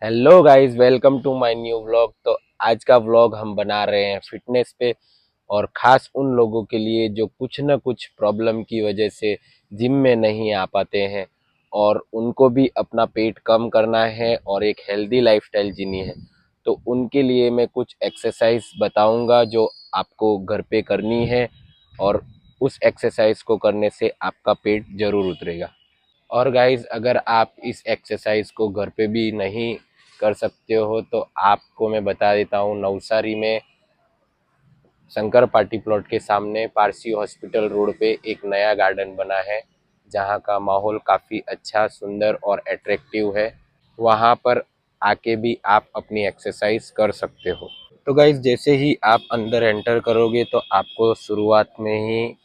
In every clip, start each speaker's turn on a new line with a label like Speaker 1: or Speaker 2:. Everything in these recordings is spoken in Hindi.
Speaker 1: Hello guys, welcome to my new vlog. तो आज का व्लॉग हम बना रहे हैं फिटनेस पे, और खास उन लोगों के लिए जो कुछ न कुछ प्रॉब्लम की वजह से जिम में नहीं आ पाते हैं और उनको भी अपना पेट कम करना है और एक हेल्दी लाइफस्टाइल जीनी है। तो उनके लिए मैं कुछ एक्सरसाइज बताऊंगा जो आपको घर पे करनी है, और उस एक्सरसाइज को करने से आपका पेट जरूर उतरेगा। और गाइज, अगर आप इस एक्सरसाइज को घर पे भी नहीं कर सकते हो तो आपको मैं बता देता हूँ, नवसारी में शंकर पार्टी प्लॉट के सामने पारसी हॉस्पिटल रोड पे एक नया गार्डन बना है, जहाँ का माहौल काफ़ी अच्छा, सुंदर और अट्रैक्टिव है। वहाँ पर आके भी आप अपनी एक्सरसाइज कर सकते हो। तो गाइज, जैसे ही आप अंदर एंटर करोगे तो आपको शुरुआत में ही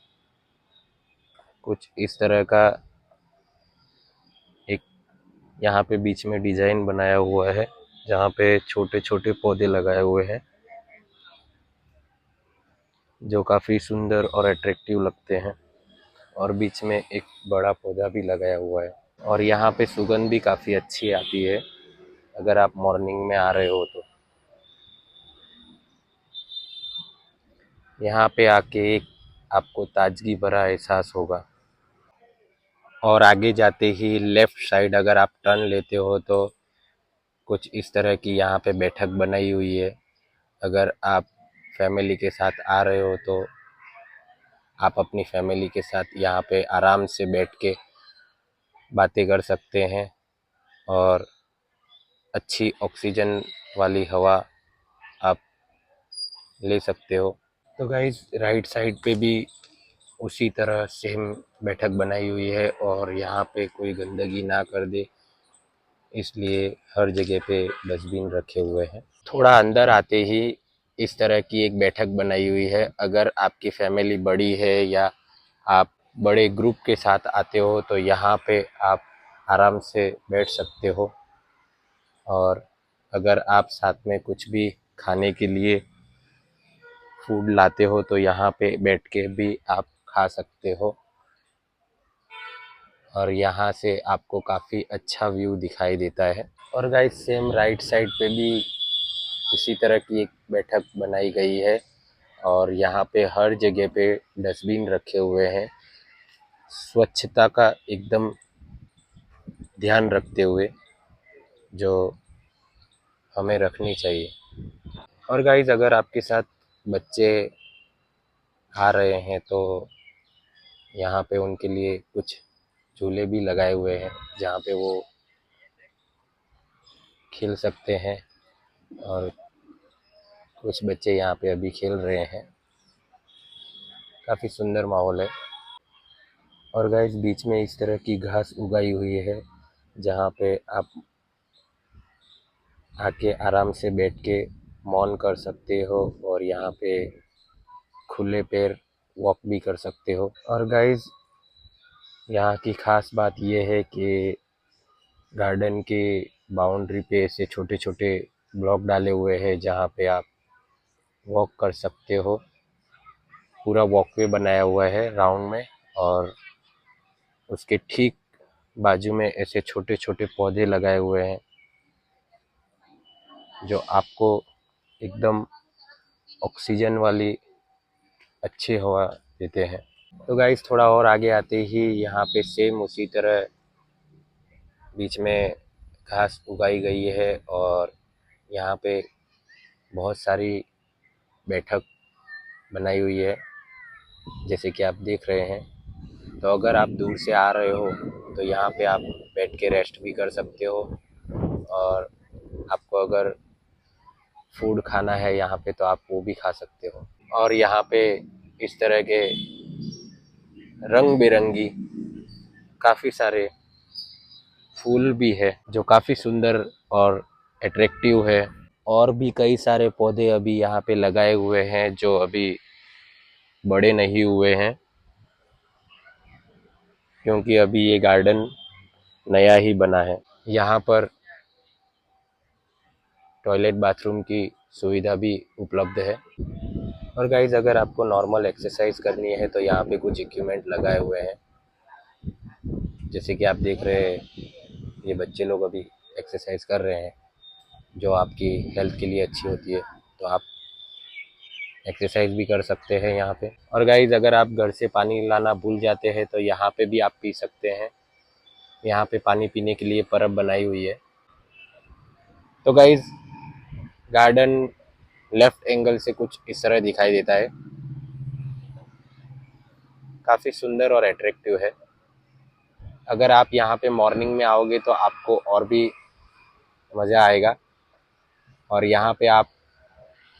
Speaker 1: कुछ इस तरह का एक यहाँ पे बीच में डिजाइन बनाया हुआ है, जहाँ पे छोटे छोटे पौधे लगाए हुए हैं जो काफ़ी सुंदर और अट्रैक्टिव लगते हैं, और बीच में एक बड़ा पौधा भी लगाया हुआ है। और यहाँ पे सुगंध भी काफ़ी अच्छी आती है अगर आप मॉर्निंग में आ रहे हो तो। यहाँ पे आके एक आपको ताजगी भरा एहसास होगा। और आगे जाते ही लेफ़्ट साइड अगर आप टर्न लेते हो तो कुछ इस तरह की यहाँ पे बैठक बनाई हुई है। अगर आप फैमिली के साथ आ रहे हो तो आप अपनी फैमिली के साथ यहाँ पे आराम से बैठ के बातें कर सकते हैं और अच्छी ऑक्सीजन वाली हवा आप ले सकते हो। तो गाइस, राइट साइड पे भी उसी तरह सेम बैठक बनाई हुई है, और यहाँ पे कोई गंदगी ना कर दे इसलिए हर जगह पे डस्टबिन रखे हुए हैं। थोड़ा अंदर आते ही इस तरह की एक बैठक बनाई हुई है। अगर आपकी फैमिली बड़ी है या आप बड़े ग्रुप के साथ आते हो तो यहाँ पे आप आराम से बैठ सकते हो। और अगर आप साथ में कुछ भी खाने के लिए फूड लाते हो तो यहाँ पे बैठ के भी आप खा सकते हो, और यहाँ से आपको काफ़ी अच्छा व्यू दिखाई देता है। और गाइस, सेम राइट साइड पे भी इसी तरह की एक बैठक बनाई गई है, और यहाँ पे हर जगह पे डस्टबिन रखे हुए हैं, स्वच्छता का एकदम ध्यान रखते हुए, जो हमें रखनी चाहिए। और गाइज, अगर आपके साथ बच्चे आ रहे हैं तो यहाँ पे उनके लिए कुछ झूले भी लगाए हुए हैं, जहाँ पे वो खेल सकते हैं। और कुछ बच्चे यहाँ पे अभी खेल रहे हैं, काफ़ी सुंदर माहौल है। और गाइज, बीच में इस तरह की घास उगाई हुई है, जहाँ पे आप आके आराम से बैठ के मौन कर सकते हो, और यहाँ पे खुले पैर वॉक भी कर सकते हो। और गाइज, यहाँ की खास बात यह है कि गार्डन के बाउंड्री पे ऐसे छोटे छोटे ब्लॉक डाले हुए हैं, जहाँ पे आप वॉक कर सकते हो। पूरा वॉकवे बनाया हुआ है राउंड में, और उसके ठीक बाजू में ऐसे छोटे छोटे पौधे लगाए हुए हैं जो आपको एकदम ऑक्सीजन वाली अच्छी हवा देते हैं। तो गाइस, थोड़ा और आगे आते ही यहाँ पे सेम उसी तरह बीच में घास उगाई गई है, और यहाँ पे बहुत सारी बैठक बनाई हुई है, जैसे कि आप देख रहे हैं। तो अगर आप दूर से आ रहे हो तो यहाँ पे आप बैठ के रेस्ट भी कर सकते हो, और आपको अगर फूड खाना है यहाँ पे तो आप वो भी खा सकते हो। और यहाँ पे इस तरह के रंग बिरंगी काफ़ी सारे फूल भी है जो काफ़ी सुंदर और अट्रैक्टिव है। और भी कई सारे पौधे अभी यहाँ पे लगाए हुए हैं जो अभी बड़े नहीं हुए हैं, क्योंकि अभी ये गार्डन नया ही बना है। यहाँ पर टॉयलेट बाथरूम की सुविधा भी उपलब्ध है। और गाइज, अगर आपको नॉर्मल एक्सरसाइज करनी है तो यहाँ पे कुछ इक्विपमेंट लगाए हुए हैं, जैसे कि आप देख रहे हैं ये बच्चे लोग अभी एक्सरसाइज कर रहे हैं। जो आपकी हेल्थ के लिए अच्छी होती है, तो आप एक्सरसाइज भी कर सकते हैं यहाँ पे। और गाइज अगर आप घर से पानी लाना भूल जाते हैं तो यहाँ पे भी आप पी सकते हैं। यहाँ पे पानी पीने के लिए परब बनाई हुई है। तो गाइज गार्डन लेफ्ट एंगल से कुछ इस तरह दिखाई देता है, काफ़ी सुंदर और अट्रैक्टिव है। अगर आप यहाँ पे मॉर्निंग में आओगे तो आपको और भी मज़ा आएगा और यहाँ पे आप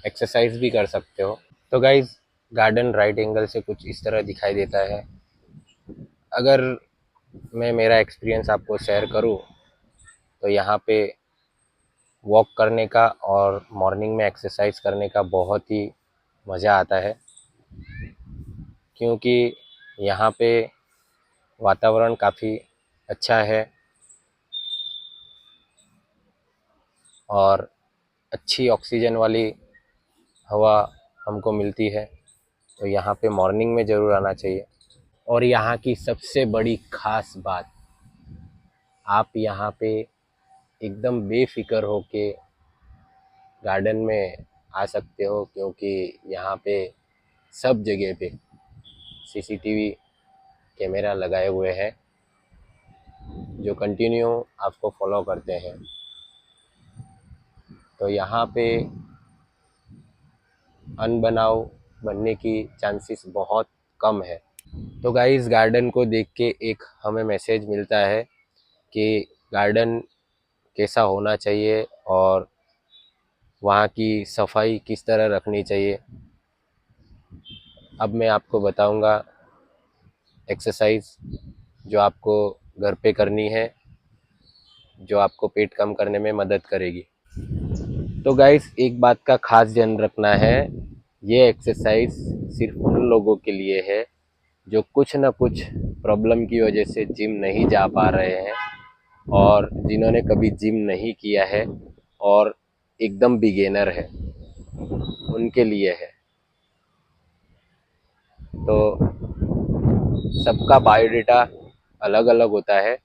Speaker 1: एक्सरसाइज भी कर सकते हो। तो गाइज गार्डन राइट एंगल से कुछ इस तरह दिखाई देता है। अगर मैं मेरा एक्सपीरियंस आपको शेयर करूँ तो यहाँ पे वॉक करने का और मॉर्निंग में एक्सरसाइज करने का बहुत ही मज़ा आता है, क्योंकि यहाँ पे वातावरण काफ़ी अच्छा है और अच्छी ऑक्सीजन वाली हवा हमको मिलती है। तो यहाँ पे मॉर्निंग में ज़रूर आना चाहिए। और यहाँ की सबसे बड़ी ख़ास बात, आप यहाँ पे एकदम बेफिक्र होके गार्डन में आ सकते हो, क्योंकि यहाँ पे सब जगह पे सीसीटीवी कैमरा लगाए हुए हैं जो कंटिन्यू आपको फॉलो करते हैं। तो यहाँ पे अनबनाव बनने की चांसेस बहुत कम है। तो गाइस गार्डन को देख के एक हमें मैसेज मिलता है कि गार्डन कैसा होना चाहिए और वहाँ की सफाई किस तरह रखनी चाहिए। अब मैं आपको बताऊंगा एक्सरसाइज जो आपको घर पे करनी है, जो आपको पेट कम करने में मदद करेगी। तो गाइस एक बात का खास ध्यान रखना है, ये एक्सरसाइज सिर्फ उन लोगों के लिए है जो कुछ ना कुछ प्रॉब्लम की वजह से जिम नहीं जा पा रहे हैं और जिन्होंने कभी जिम नहीं किया है और एकदम बिगेनर है, उनके लिए है। तो सबका बायोडेटा अलग अलग होता है,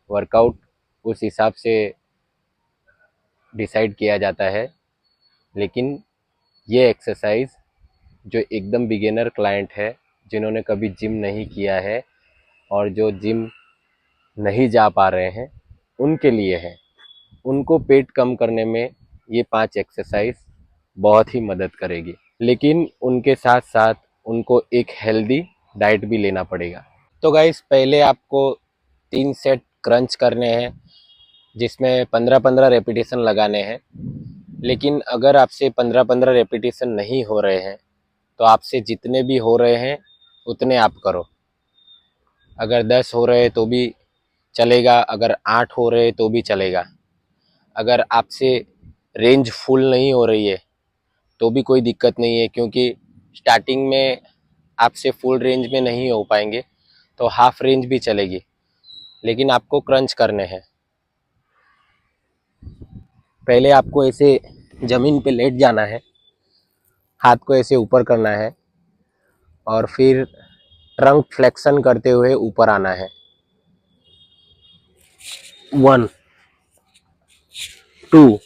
Speaker 1: वर्कआउट उस हिसाब से डिसाइड किया जाता है। लेकिन ये एक्सरसाइज जो एकदम बिगिनर क्लाइंट है, जिन्होंने कभी जिम नहीं किया है और जो जिम नहीं जा पा रहे हैं, उनके लिए है। उनको पेट कम करने में ये 5 एक्सरसाइज बहुत ही मदद करेगी। लेकिन उनके साथ साथ उनको एक हेल्दी डाइट भी लेना पड़ेगा। तो गाइस पहले आपको 3 सेट क्रंच करने हैं, जिसमें 15-15 रेपिटेशन लगाने हैं। लेकिन अगर आपसे 15-15 रेपिटेशन नहीं हो रहे हैं तो आपसे जितने भी हो रहे हैं उतने आप करो। अगर 10 हो रहे तो भी चलेगा, अगर 8 हो रहे तो भी चलेगा। अगर आपसे रेंज फुल नहीं हो रही है तो भी कोई दिक्कत नहीं है, क्योंकि स्टार्टिंग में आपसे फुल रेंज में नहीं हो पाएंगे तो हाफ रेंज भी चलेगी। लेकिन आपको क्रंच करने हैं। पहले आपको ऐसे ज़मीन पे लेट जाना है, हाथ को ऐसे ऊपर करना है और फिर ट्रंक फ्लेक्शन करते हुए ऊपर आना है। 1 2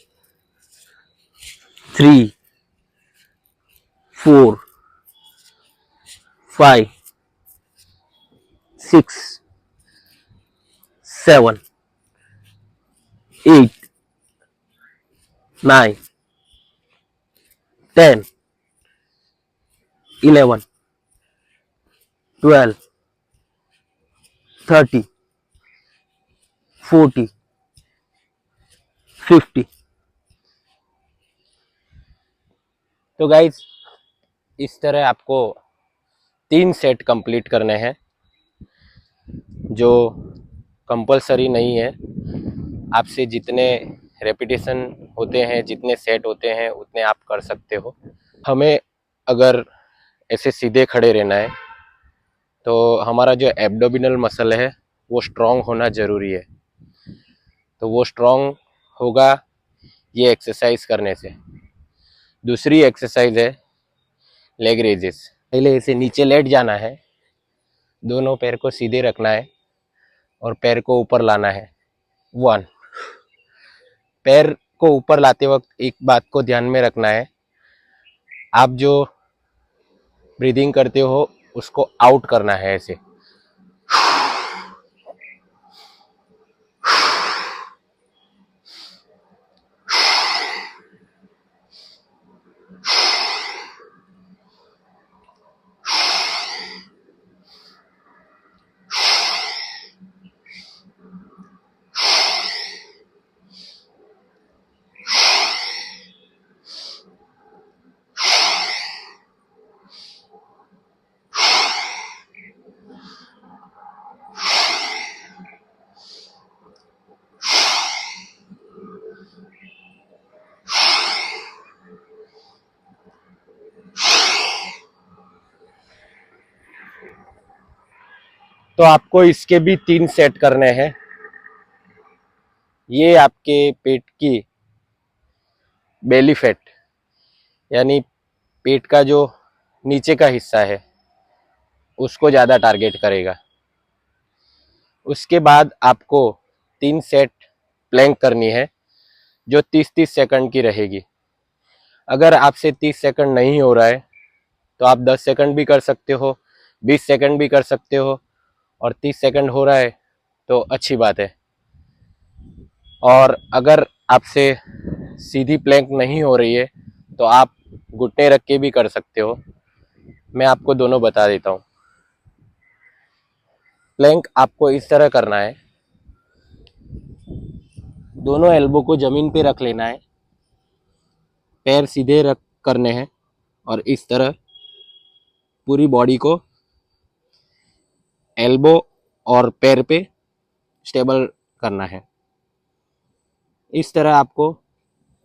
Speaker 1: 3 4 5 6 7 8 9 10 11 12 30 40 50। तो गाइज इस तरह आपको 3 सेट कंप्लीट करने हैं, जो कंपलसरी नहीं है। आपसे जितने रेपिटेशन होते हैं, जितने सेट होते हैं, उतने आप कर सकते हो। हमें अगर ऐसे सीधे खड़े रहना है तो हमारा जो एब्डोमिनल मसल है वो स्ट्रॉन्ग होना ज़रूरी है। तो वो स्ट्रॉन्ग होगा ये एक्सरसाइज करने से। दूसरी एक्सरसाइज है लेग रेजेस। पहले ऐसे नीचे लेट जाना है, दोनों पैर को सीधे रखना है और पैर को ऊपर लाना है। 1, पैर को ऊपर लाते वक्त एक बात को ध्यान में रखना है, आप जो ब्रीदिंग करते हो उसको आउट करना है ऐसे। तो आपको इसके भी 3 सेट करने हैं। ये आपके पेट की बेली फैट यानी पेट का जो नीचे का हिस्सा है उसको ज़्यादा टारगेट करेगा। उसके बाद आपको 3 सेट प्लैंक करनी है जो 30-30 सेकंड की रहेगी। अगर आपसे 30 सेकंड नहीं हो रहा है तो आप 10 सेकंड भी कर सकते हो, 20 सेकंड भी कर सकते हो, और 30 सेकंड हो रहा है तो अच्छी बात है। और अगर आपसे सीधी प्लैंक नहीं हो रही है तो आप घुटने रख के भी कर सकते हो। मैं आपको दोनों बता देता हूँ। प्लैंक आपको इस तरह करना है, दोनों एल्बो को जमीन पे रख लेना है, पैर सीधे रख करने हैं और इस तरह पूरी बॉडी को एल्बो और पैर पे स्टेबल करना है। इस तरह आपको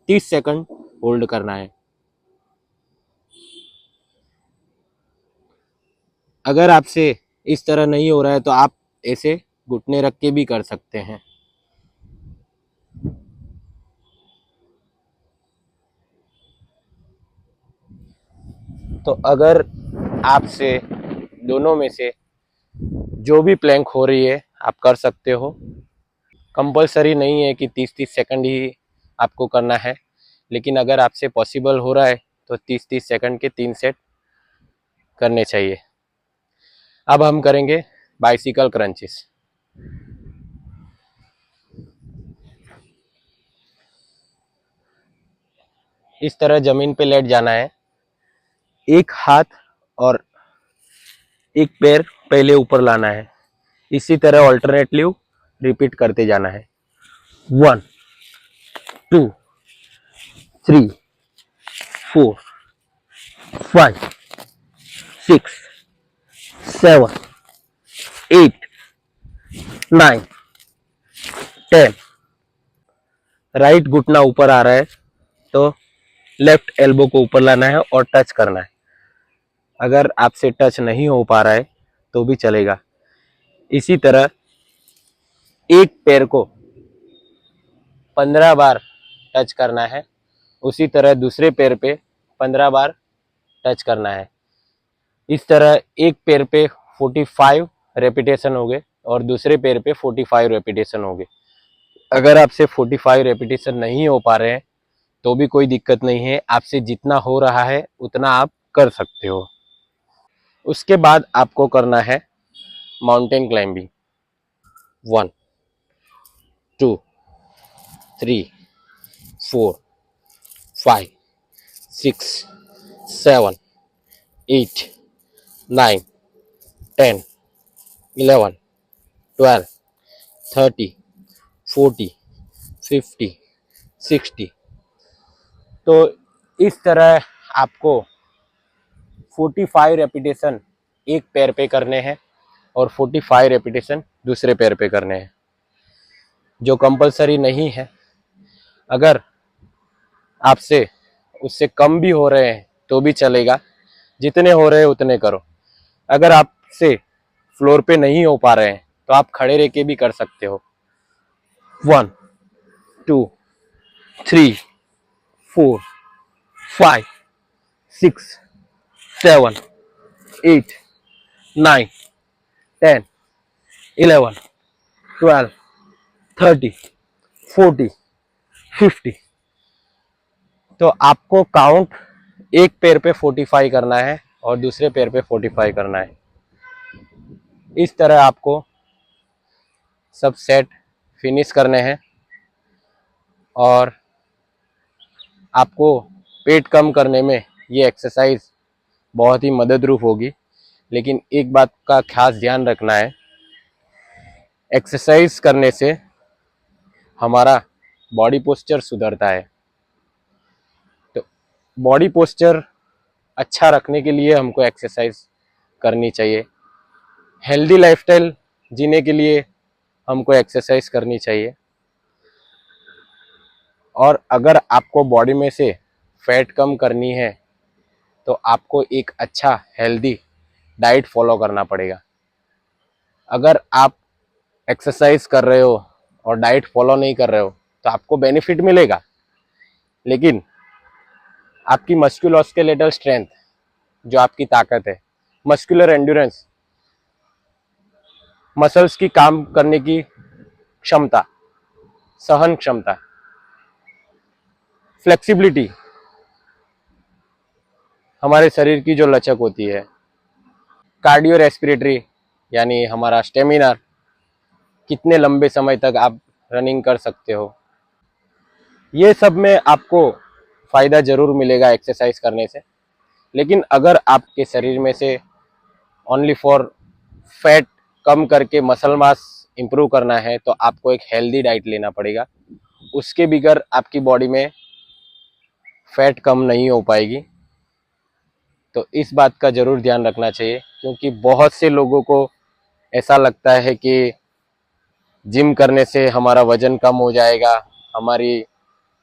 Speaker 1: 30 सेकंड होल्ड करना है। अगर आपसे इस तरह नहीं हो रहा है तो आप ऐसे घुटने रख के भी कर सकते हैं। तो अगर आपसे दोनों में से जो भी प्लैंक हो रही है आप कर सकते हो। कंपलसरी नहीं है कि 30-30 सेकंड ही आपको करना है, लेकिन अगर आपसे पॉसिबल हो रहा है तो 30-30 सेकंड के 3 सेट करने चाहिए। अब हम करेंगे बाइसिकल क्रंचेस। इस तरह जमीन पे लेट जाना है, एक हाथ और एक पैर पहले ऊपर लाना है, इसी तरह ऑल्टरनेटली रिपीट करते जाना है। 1 2 3 4 5 6 7 8 9 10। राइट घुटना ऊपर आ रहा है तो लेफ्ट एल्बो को ऊपर लाना है और टच करना है। अगर आपसे टच नहीं हो पा रहा है तो भी चलेगा। इसी तरह एक पैर को 15 बार टच करना है, उसी तरह दूसरे पैर पे 15 बार टच करना है। इस तरह एक पैर पे 45 रेपिटेशन हो गए और दूसरे पैर पे 45 रेपिटेशन हो गए। अगर आपसे 45 रेपिटेशन नहीं हो पा रहे हैं तो भी कोई दिक्कत नहीं है, आपसे जितना हो रहा है उतना आप कर सकते हो। उसके बाद आपको करना है माउंटेन क्लाइंबिंग। 1 2 3 4 5 6 7 8 9 10 11 12 30 40 50 60। तो इस तरह आपको 45 रेपिटेशन एक पैर पे करने हैं और 45 रेपिटेशन दूसरे पैर पे करने हैं, जो कंपलसरी नहीं है। अगर आपसे उससे कम भी हो रहे हैं तो भी चलेगा, जितने हो रहे हैं उतने करो। अगर आपसे फ्लोर पे नहीं हो पा रहे हैं तो आप खड़े रह के भी कर सकते हो। 1 2 3 4 5 6 7 8 9 10 11 12 30 40 50 तो आपको काउंट एक पैर पे 45 करना है और दूसरे पैर पे 45 करना है। इस तरह आपको सब सेट फिनिश करने हैं और आपको पेट कम करने में ये एक्सरसाइज बहुत ही मददरूप होगी। लेकिन एक बात का खास ध्यान रखना है, एक्सरसाइज करने से हमारा बॉडी पोस्चर सुधरता है। तो बॉडी पोस्चर अच्छा रखने के लिए हमको एक्सरसाइज करनी चाहिए। हेल्दी लाइफस्टाइल जीने के लिए हमको एक्सरसाइज करनी चाहिए। और अगर आपको बॉडी में से फैट कम करनी है तो आपको एक अच्छा हेल्दी डाइट फॉलो करना पड़ेगा। अगर आप एक्सरसाइज कर रहे हो और डाइट फॉलो नहीं कर रहे हो तो आपको बेनिफिट मिलेगा, लेकिन आपकी मस्कुलोस्केलेटल स्ट्रेंथ, जो आपकी ताकत है, मस्कुलर एंड्योरेंस, मसल्स की काम करने की क्षमता, सहन क्षमता, फ्लेक्सिबिलिटी, हमारे शरीर की जो लचक होती है, कार्डियो रेस्पिरेटरी यानी हमारा स्टेमिना, कितने लंबे समय तक आप रनिंग कर सकते हो, ये सब में आपको फ़ायदा ज़रूर मिलेगा एक्सरसाइज करने से। लेकिन अगर आपके शरीर में से ओनली फॉर फैट कम करके मसल मास इम्प्रूव करना है तो आपको एक हेल्दी डाइट लेना पड़ेगा। उसके बगैर आपकी बॉडी में फैट कम नहीं हो पाएगी। तो इस बात का ज़रूर ध्यान रखना चाहिए, क्योंकि बहुत से लोगों को ऐसा लगता है कि जिम करने से हमारा वज़न कम हो जाएगा, हमारी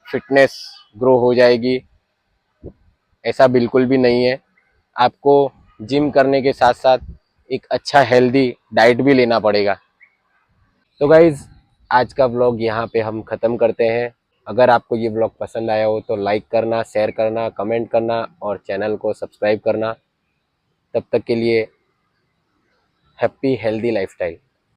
Speaker 1: फिटनेस ग्रो हो जाएगी। ऐसा बिल्कुल भी नहीं है। आपको जिम करने के साथ साथ एक अच्छा हेल्दी डाइट भी लेना पड़ेगा। तो गाइज़, आज का व्लॉग यहाँ पे हम ख़त्म करते हैं। अगर आपको ये व्लॉग पसंद आया हो तो लाइक करना, शेयर करना, कमेंट करना और चैनल को सब्सक्राइब करना। तब तक के लिए हैप्पी हेल्दी लाइफस्टाइल।